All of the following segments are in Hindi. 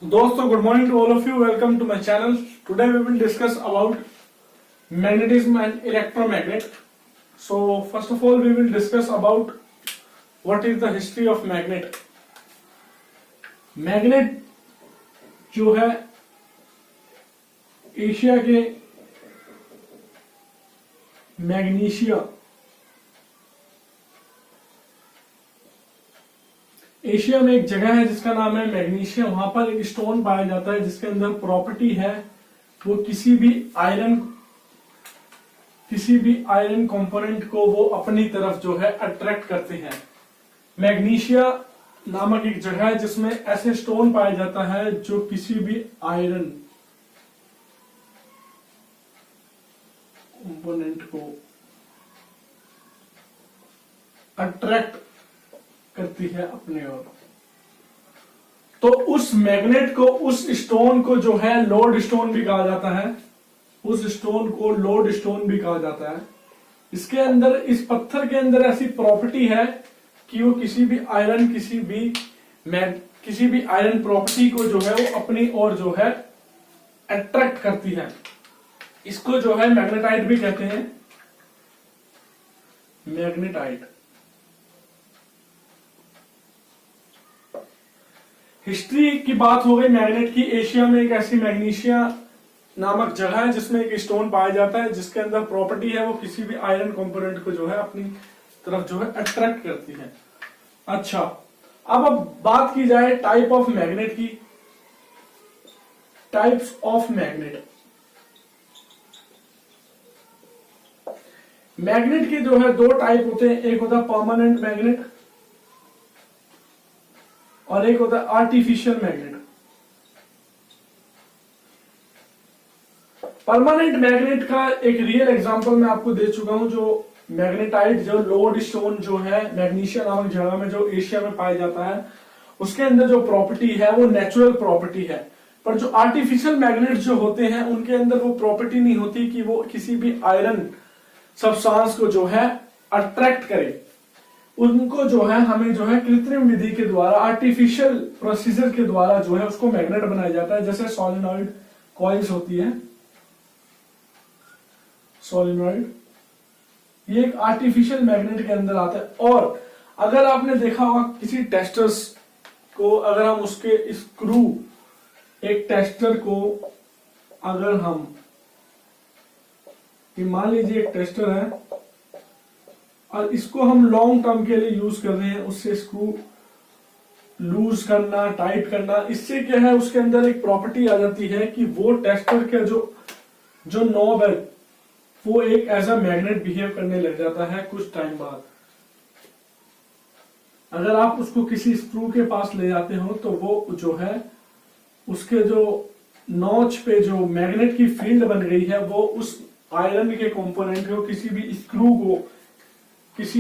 दोस्तों, good morning to all of you. Welcome to my channel. Today we will discuss about magnetism and electromagnet. So first of all we will discuss about what is the history of magnet. Magnet जो है एशिया के मैग्नीशिया एशिया में एक जगह है जिसका नाम है मैग्नीशिया। वहां पर एक स्टोन पाया जाता है जिसके अंदर प्रॉपर्टी है वो किसी भी आयरन कंपोनेंट को वो अपनी तरफ जो है अट्रैक्ट करते हैं। मैग्नीशिया नामक एक जगह है जिसमें ऐसे स्टोन पाया जाता है जो किसी भी आयरन कंपोनेंट को अट्रैक्ट करती है अपने ओर। तो उस मैग्नेट को, उस स्टोन को जो है लोड स्टोन भी कहा जाता है। उस स्टोन को लोड स्टोन भी कहा जाता है। इसके अंदर, इस पत्थर के अंदर ऐसी प्रॉपर्टी है कि वो किसी भी आयरन प्रॉपर्टी को जो है वो अपनी ओर जो है अट्रैक्ट करती है। इसको जो है मैग्नेटाइट भी कहते हैं। मैग्नेटाइट। हिस्ट्री की बात हो गई मैग्नेट की। एशिया में एक ऐसी मैग्नीशिया नामक जगह है जिसमें एक स्टोन पाया जाता है जिसके अंदर प्रॉपर्टी है वो किसी भी आयरन कंपोनेंट को जो है अपनी तरफ जो है अट्रैक्ट करती है। अच्छा, अब बात की जाए टाइप ऑफ मैग्नेट की। Types of magnet. मैग्नेट के जो है दो टाइप होते हैं। एक होता है परमानेंट मैग्नेट और एक होता है आर्टिफिशियल मैग्नेट। परमानेंट मैग्नेट का एक रियल एग्जांपल मैं आपको दे चुका हूं। जो मैग्नेटाइट, जो लोड स्टोन जो है मैग्नीशिया नामक जगह में जो एशिया में पाया जाता है, उसके अंदर जो प्रॉपर्टी है वो नेचुरल प्रॉपर्टी है। पर जो आर्टिफिशियल मैग्नेट जो होते हैं उनके अंदर वो प्रॉपर्टी नहीं होती कि वो किसी भी आयरन सब्सटेंस को जो है अट्रैक्ट करे। उनको जो है हमें जो है कृत्रिम विधि के द्वारा, आर्टिफिशियल प्रोसीजर के द्वारा जो है उसको मैग्नेट बनाया जाता है। जैसे सोलेनॉइड कॉइल्स होती है, सोलेनॉइड, ये एक आर्टिफिशियल मैग्नेट के अंदर आता है। और अगर आपने देखा होगा किसी टेस्टर्स को, अगर हम उसके स्क्रू, एक टेस्टर को अगर हम, मान लीजिए एक टेस्टर है और इसको हम लॉन्ग टर्म के लिए यूज कर रहे हैं, उससे स्क्रू लूज करना, टाइट करना, इससे क्या है उसके अंदर एक प्रॉपर्टी आ जाती है कि वो टेस्टर का जो नॉब है वो एक एज अ मैग्नेट बिहेव करने लग जाता है कुछ टाइम बाद। अगर आप उसको किसी स्क्रू के पास ले जाते हो तो वो जो है उसके जो नॉच पे जो मैग्नेट की फील्ड बन गई है वो उस आयरन के कंपोनेंट को, किसी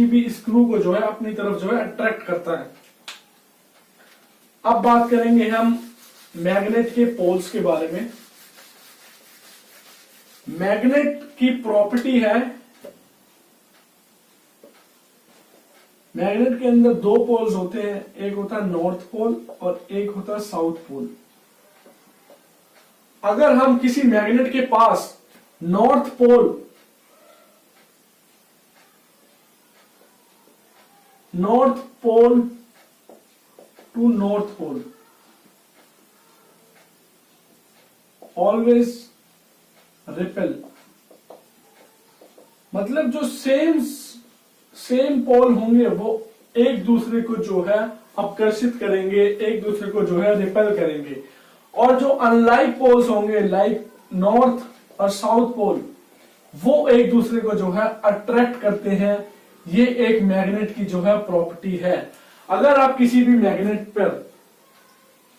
भी स्क्रू को जो है अपनी तरफ जो है अट्रैक्ट करता है। अब बात करेंगे हम मैग्नेट के पोल्स के बारे में। मैग्नेट की प्रॉपर्टी है, मैग्नेट के अंदर दो पोल्स होते हैं। एक होता है नॉर्थ पोल और एक होता है साउथ पोल। अगर हम किसी मैग्नेट के पास north pole to north pole always repel, मतलब जो सेम पोल होंगे वो एक दूसरे को जो है आकर्षित करेंगे, एक दूसरे को जो है रिपेल करेंगे। और जो अनलाइक पोल्स होंगे, लाइक नॉर्थ और साउथ पोल, वो एक दूसरे को जो है अट्रैक्ट करते हैं। ये एक मैग्नेट की जो है प्रॉपर्टी है। अगर आप किसी भी मैग्नेट पर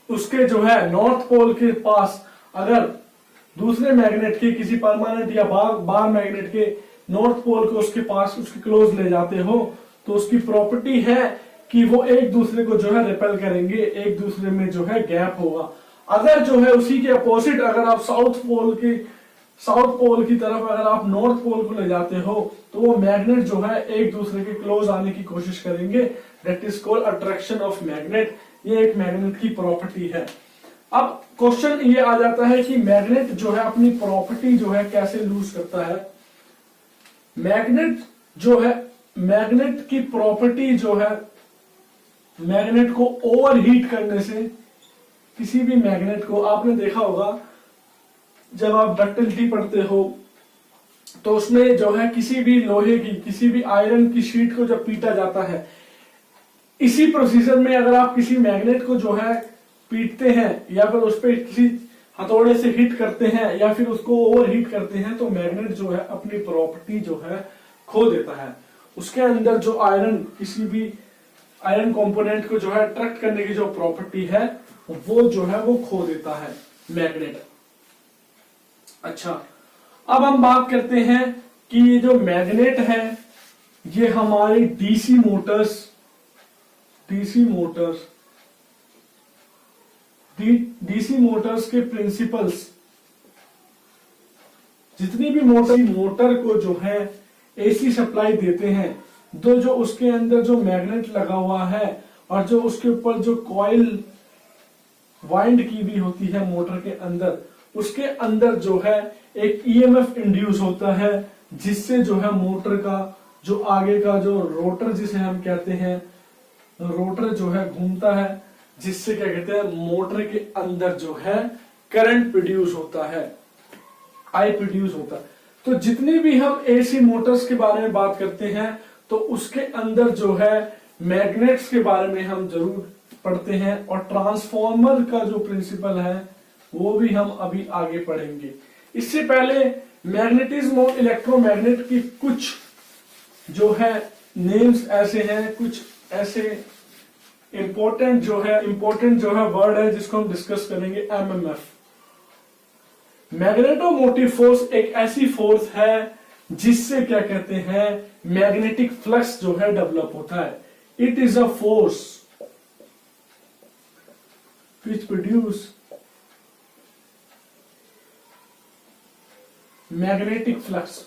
उसके जो है नॉर्थ पोल के पास अगर दूसरे मैग्नेट के, किसी परमानेंट या बार मैग्नेट के नॉर्थ पोल को उसके पास, उसके क्लोज ले जाते हो तो उसकी प्रॉपर्टी है कि वो एक दूसरे को जो है रिपेल करेंगे, एक दूसरे में जो है गैप होगा। अगर जो है उसी के अपोजिट, अगर आप साउथ पोल की तरफ अगर आप नॉर्थ पोल को ले जाते हो तो वो मैग्नेट जो है एक दूसरे के क्लोज आने की कोशिश करेंगे। That is called attraction of magnet. ये एक मैग्नेट की प्रॉपर्टी है। अब क्वेश्चन ये आ जाता है कि मैग्नेट जो है अपनी प्रॉपर्टी जो है कैसे लूज करता है। मैग्नेट जो है, मैग्नेट की प्रॉपर्टी जो है, मैग्नेट को ओवरहीट करने से, किसी भी मैग्नेट को आपने देखा होगा जब आप डक्टिलिटी पढ़ते हो तो उसमें जो है किसी भी लोहे की, किसी भी आयरन की शीट को जब पीटा जाता है, इसी प्रोसीजर में अगर आप किसी मैग्नेट को जो है पीटते हैं या फिर उस पर किसी हथौड़े से हिट करते हैं या फिर उसको ओवर हीट करते हैं तो मैग्नेट जो है अपनी प्रॉपर्टी जो है खो देता है। उसके अंदर जो आयरन, किसी भी आयरन कंपोनेंट को जो है अट्रैक्ट करने की जो प्रॉपर्टी है वो जो है वो खो देता है मैग्नेट। अच्छा, अब हम बात करते हैं कि ये जो मैग्नेट है ये हमारी डीसी मोटर्स के प्रिंसिपल्स, जितनी भी मोटर को जो है एसी सप्लाई देते हैं, तो जो उसके अंदर जो मैग्नेट लगा हुआ है और जो उसके ऊपर जो कॉइल वाइंड की भी होती है मोटर के अंदर, उसके अंदर जो है एक ईएमएफ इंड्यूस होता है जिससे जो है मोटर का जो आगे का जो रोटर, जिसे हम कहते हैं रोटर, जो है घूमता है, जिससे क्या कहते हैं मोटर के अंदर जो है करंट प्रोड्यूस होता है, आई प्रोड्यूस होता है। तो जितनी भी हम एसी मोटर्स के बारे में बात करते हैं तो उसके अंदर जो है मैग्नेट्स के बारे में हम जरूर पढ़ते हैं और ट्रांसफॉर्मर का जो प्रिंसिपल है वो भी हम अभी आगे पढ़ेंगे। इससे पहले मैग्नेटिज्म और इलेक्ट्रोमैग्नेट की कुछ जो है नेम्स ऐसे हैं, कुछ ऐसे इंपॉर्टेंट जो है वर्ड है जिसको हम डिस्कस करेंगे। एमएमएफ, मैग्नेटोमोटिव फोर्स, एक ऐसी फोर्स है जिससे क्या कहते हैं मैग्नेटिक फ्लक्स जो है डेवलप होता है। It is a force which produce magnetic flux.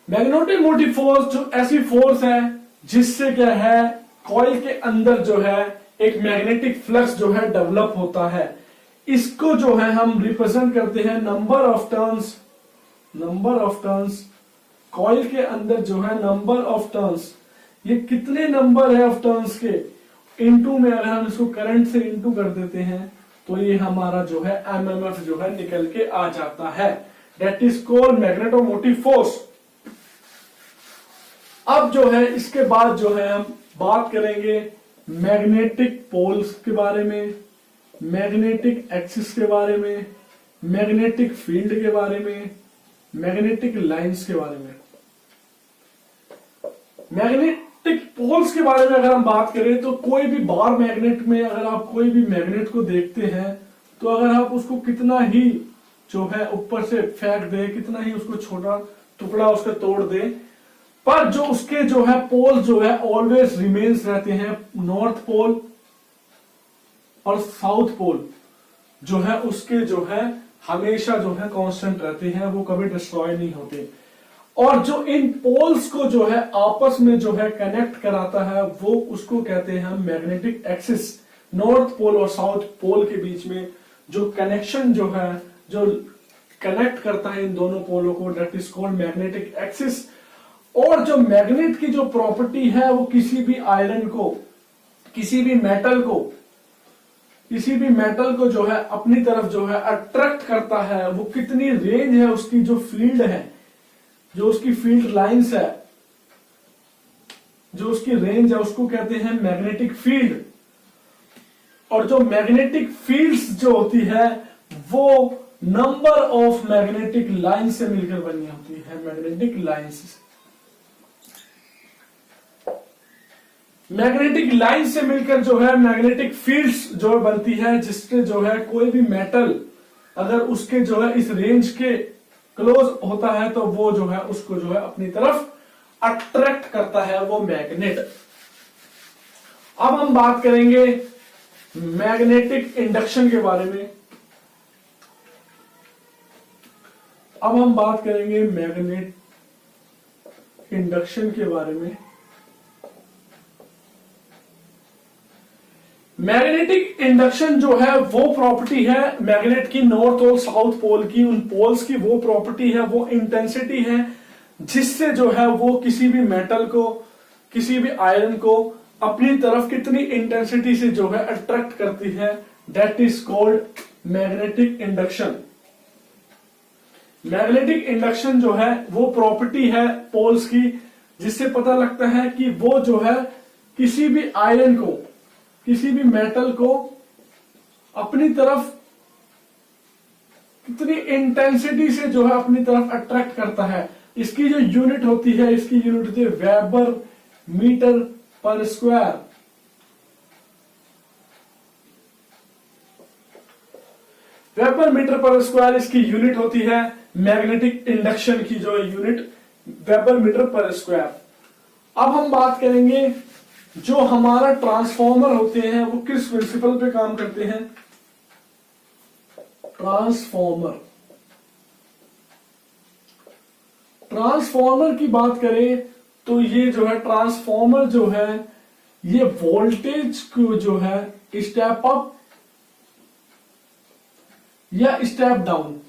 Magnetomotive force जो ऐसी फोर्स है जिससे क्या है कॉइल के अंदर जो है एक मैग्नेटिक फ्लक्स जो है डेवलप होता है। इसको जो है हम रिप्रेजेंट करते हैं नंबर ऑफ टर्न्स। कॉइल के अंदर जो है नंबर ऑफ टर्न्स, ये कितने नंबर है ऑफ टर्न्स के इनटू में अगर हम इसको करंट से इनटू कर देते हैं तो ये हमारा जो है एमएमएफ जो है निकल के आ जाता है। That is called magnetomotive force. अब जो है इसके बाद जो है हम बात करेंगे मैग्नेटिक पोल्स के बारे में, मैग्नेटिक एक्सिस के बारे में, मैग्नेटिक फील्ड के बारे में, मैग्नेटिक लाइंस के बारे में। मैग्नेटिक पोल्स के बारे में अगर हम बात करें तो कोई भी बार मैग्नेट में अगर आप कोई भी मैग्नेट को देखते हैं तो अगर आप उसको कितना ही जो है ऊपर से फेंक दे, कितना ही उसको छोटा टुकड़ा उसका तोड़ दे, पर जो उसके जो है पोल जो है ऑलवेज रिमेन्स रहते हैं। नॉर्थ पोल और साउथ पोल जो है उसके जो है हमेशा जो है कांस्टेंट रहते हैं, वो कभी डिस्ट्रॉय नहीं होते। और जो इन पोल्स को जो है आपस में जो है कनेक्ट कराता है वो उसको कहते हैं हम मैग्नेटिक एक्सिस। नॉर्थ पोल और साउथ पोल के बीच में जो कनेक्शन जो है, जो कनेक्ट करता है इन दोनों पोलों को, that is called magnetic axis. और जो मैग्नेट की जो प्रॉपर्टी है वो किसी भी आयरन को, किसी भी मेटल को जो है अपनी तरफ जो है अट्रैक्ट करता है। वो कितनी रेंज है उसकी, जो फील्ड है, जो उसकी फील्ड लाइंस है, जो उसकी रेंज है, उसको कहते हैं मैग्नेटिक फील्ड। और जो मैग्नेटिक फील्ड्स जो होती है वो नंबर ऑफ मैग्नेटिक लाइन से मिलकर बनी होती है। मैग्नेटिक लाइंस, मैग्नेटिक लाइन से मिलकर जो है मैग्नेटिक फील्ड्स जो बनती है, जिससे जो है कोई भी मेटल अगर उसके जो है इस रेंज के क्लोज होता है तो वो जो है उसको जो है अपनी तरफ अट्रैक्ट करता है, वो मैग्नेट। अब हम बात करेंगे मैग्नेटिक इंडक्शन के बारे में। अब हम बात करेंगे मैग्नेट इंडक्शन के बारे में। मैग्नेटिक इंडक्शन जो है वो प्रॉपर्टी है मैग्नेट की, नॉर्थ और साउथ पोल की, उन पोल्स की वो प्रॉपर्टी है, वो इंटेंसिटी है जिससे जो है वो किसी भी मेटल को, किसी भी आयरन को अपनी तरफ कितनी इंटेंसिटी से जो है अट्रैक्ट करती है, that is called magnetic induction. Magnetic induction जो है वो प्रॉपर्टी है पोल्स की, जिससे पता लगता है कि वो जो है किसी भी आयरन को, किसी भी मेटल को अपनी तरफ कितनी इंटेंसिटी से जो है अपनी तरफ अट्रैक्ट करता है। इसकी जो यूनिट होती है, इसकी यूनिट होती है वेबर मीटर पर स्क्वायर। वेबर मीटर पर स्क्वायर इसकी यूनिट होती है, मैग्नेटिक इंडक्शन की जो यूनिट वेबर मीटर पर स्क्वायर। अब हम बात करेंगे जो हमारा ट्रांसफॉर्मर होते हैं वो किस प्रिंसिपल पे काम करते हैं। ट्रांसफॉर्मर, ट्रांसफॉर्मर की बात करें तो ये जो है ट्रांसफॉर्मर जो है ये वोल्टेज को जो है स्टेप अप या स्टेप डाउन,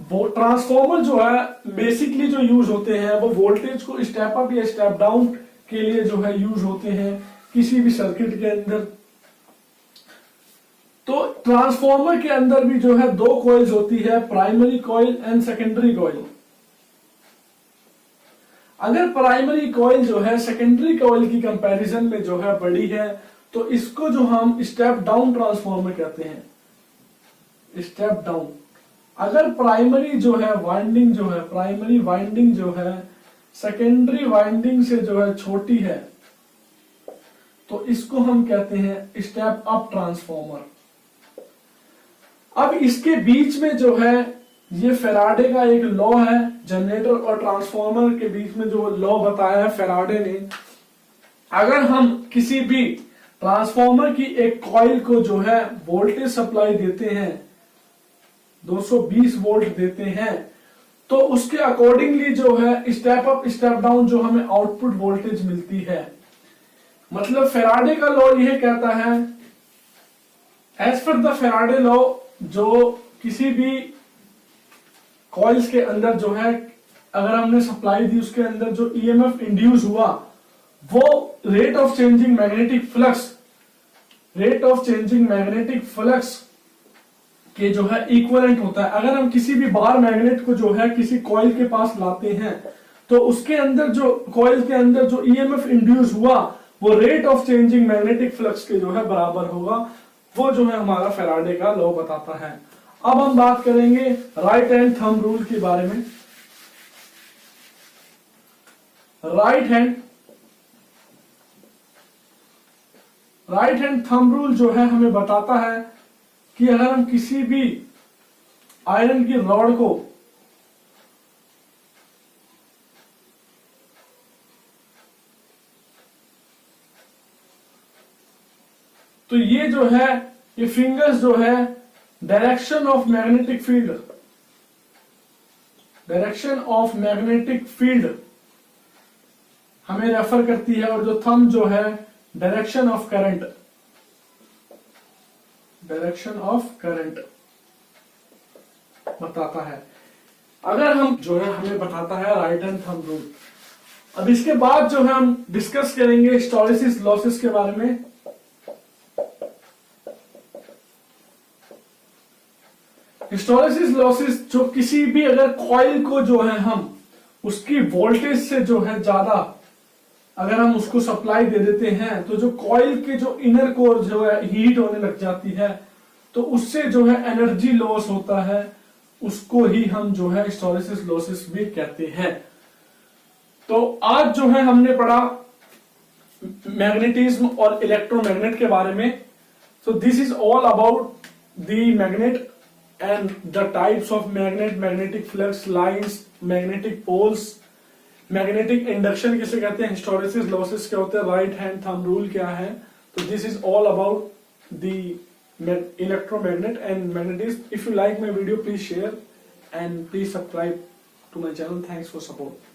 वो ट्रांसफॉर्मर जो है बेसिकली जो यूज होते हैं वो वोल्टेज को स्टेप अप या स्टेप डाउन के लिए जो है यूज होते हैं किसी भी सर्किट के अंदर। तो ट्रांसफॉर्मर के अंदर भी जो है दो कॉइल्स होती है, primary coil and secondary coil. अगर प्राइमरी कॉइल जो है सेकेंडरी कॉइल की कंपैरिजन में जो है बड़ी है तो इसको जो हम स्टेप डाउन ट्रांसफॉर्मर कहते हैं, स्टेप डाउन। अगर प्राइमरी जो है वाइंडिंग जो है, प्राइमरी वाइंडिंग जो है सेकेंडरी वाइंडिंग से जो है छोटी है तो इसको हम कहते हैं स्टेप अप ट्रांसफॉर्मर। अब इसके बीच में जो है ये फेराडे का एक लॉ है, जनरेटर और ट्रांसफॉर्मर के बीच में जो लॉ बताया है फेराडे ने। अगर हम किसी भी ट्रांसफॉर्मर की एक कॉइल को जो है वोल्टेज सप्लाई देते हैं, 220 वोल्ट देते हैं, तो उसके अकॉर्डिंगली जो है स्टेप अप स्टेप डाउन जो हमें आउटपुट वोल्टेज मिलती है। मतलब फेराडे का लॉ यह कहता है, as per the Faraday law, जो किसी भी कॉइल्स के अंदर जो है अगर हमने सप्लाई दी उसके अंदर जो ईएमएफ इंड्यूस हुआ वो rate of changing magnetic flux, rate of changing magnetic flux के जो है इक्विवेलेंट होता है। अगर हम किसी भी बार मैग्नेट को जो है किसी कॉइल के पास लाते हैं तो उसके अंदर जो कॉइल के अंदर जो ईएमएफ इंड्यूस हुआ वो rate of changing magnetic flux के जो है बराबर होगा। वो जो है हमारा फेराडे का लॉ बताता है। अब हम बात करेंगे राइट हैंड थंब रूल के बारे में। राइट हैंड थंब रूल जो है हमें बताता है कि अगर हम किसी भी आयरन की रॉड को तो ये जो है ये फिंगर्स जो है direction of magnetic field, direction of magnetic field हमें रेफर करती है, और जो थंब जो है direction of current, direction of current बताता है। अगर हम जो है हमें बताता है राइट हैंड थंब रूल। अब इसके बाद जो है हम डिस्कस करेंगे हिस्टोरेसिस लॉसेस के बारे में। हिस्टोरेसिस लॉसेस जो किसी भी अगर कॉइल को जो है हम उसकी वोल्टेज से जो है ज्यादा अगर हम उसको सप्लाई दे देते हैं तो जो कॉइल के जो इनर कोर जो है हीट होने लग जाती है, तो उससे जो है एनर्जी लॉस होता है, उसको ही हम जो है हिस्टोरेसिस लॉसेस भी कहते हैं। तो आज जो है हमने पढ़ा मैग्नेटिज्म और इलेक्ट्रोमैग्नेट के बारे में। So this is all about the magnet and the types of magnet, magnetic flux lines, magnetic poles, magnetic induction किसे कहते हैं, hysteresis losses क्या होते हैं, right hand thumb rule क्या है। तो this is all about the electromagnet and magnetism. If you like my video, please share and please subscribe to my channel. Thanks for support.